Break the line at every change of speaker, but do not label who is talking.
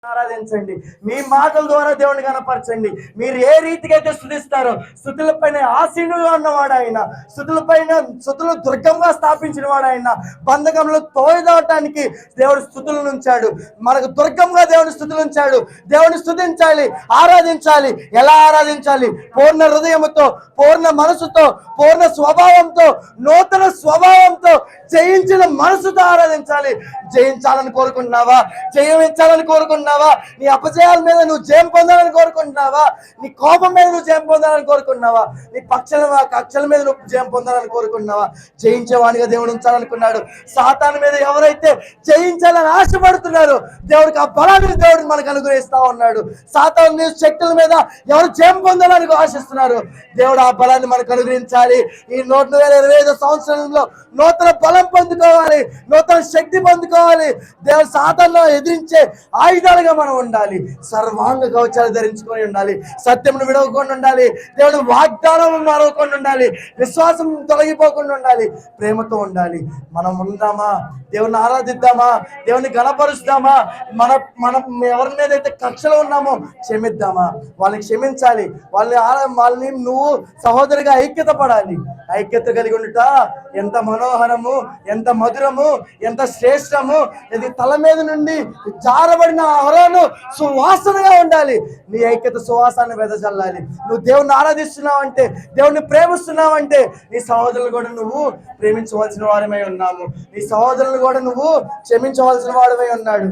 ఆరాధించండి. మీ మాటల ద్వారా దేవుని కనపరచండి. మీరు ఏ రీతిగా అయితే స్తుతిస్తారో, స్తుతుల పైన ఆసీనుగా ఉన్నవాడు ఆయన, స్తుతులు దుర్గంగా స్థాపించిన వాడు ఆయన. బంధకంలో తోయదాటానికి దేవుడు స్తుతులను ఉంచాడు. మనకు దుర్గంగా దేవుని స్తుతులు ఉంచాడు. దేవుని స్తుతించాలి, ఆరాధించాలి. ఎలా ఆరాధించాలి? పూర్ణ హృదయముతో, పూర్ణ మనసుతో, పూర్ణ స్వభావంతో, నూతన స్వభావంతో, జయించిన మనసుతో ఆరాధించాలి. జయించాలని కోరుకుంటున్నావా? జయించాలని కోరుకుంటున్నావా? నీ అపజయాల మీద నువ్వు జయం పొందాలని కోరుకుంటున్నావా? నీ కోపం మీద నువ్వు జయం పొందాలని కోరుకుంటున్నావా? నీ కక్షల మీద నువ్వు జయం పొందాలని కోరుకుంటున్నావా? జయించేవాడిగా దేవుడు ఉంచాలనుకున్నాడు. సాతాను మీద ఎవరైతే జయించాలని ఆశపడుతున్నారో దేవుడికి ఆ బలాన్ని దేవుడు మనకు అనుగ్రహిస్తా ఉన్నాడు. సాతాను శక్తుల మీద ఎవరు జయం పొందాలని ఆశిస్తున్నారు, దేవుడు ఆ బలాన్ని మనకు అనుగ్రహించాలి. ఈ 2025 సంవత్సరంలో నూతన బలం పొందుకోవాలి, నూతన శక్తి పొందుకోవాలి. దేవుడు సాతాను ఎదిరించే ఆయుధాలుగా మనం ఉండాలి. సర్వాంగ కవచాలు ధరించుకొని ఉండాలి. సత్యమును విడవకుండా ఉండాలి. దేవుడు వాగ్దానం మరవకుండా ఉండాలి. విశ్వాసం తొలగిపోకుండా ఉండాలి. ప్రేమతో ఉండాలి. మనం ఉందామా? దేవుని ఆరాధిద్దామా? దేవుని గణపరుస్తామా? మనం ఎవరి మీద అయితే కక్షలో ఉన్నామో క్షమిద్దామా? వాళ్ళని క్షమించాలి. వాళ్ళని నువ్వు సహోదరిగా ఐక్యత పడాలి. ఐక్యత కలిగి ఉండుట ఎంత మనోహరము, ఎంత మధురము, ఎంత శ్రేష్టము. ఇది తల మీద నుండి జారబడిన అహరోను సువాసనగా ఉండాలి. నీ ఐక్యత సువాసన వెదజల్లాలి. నువ్వు దేవుని ఆరాధిస్తున్నావంటే, దేవుని ప్రేమిస్తున్నావంటే నీ సహోదరులు కూడా నువ్వు ప్రేమించవలసిన వారమై ఉన్నాము. నీ సహోదరులు కూడా నువ్వు క్షమించవలసిన వాడమై ఉన్నాడు.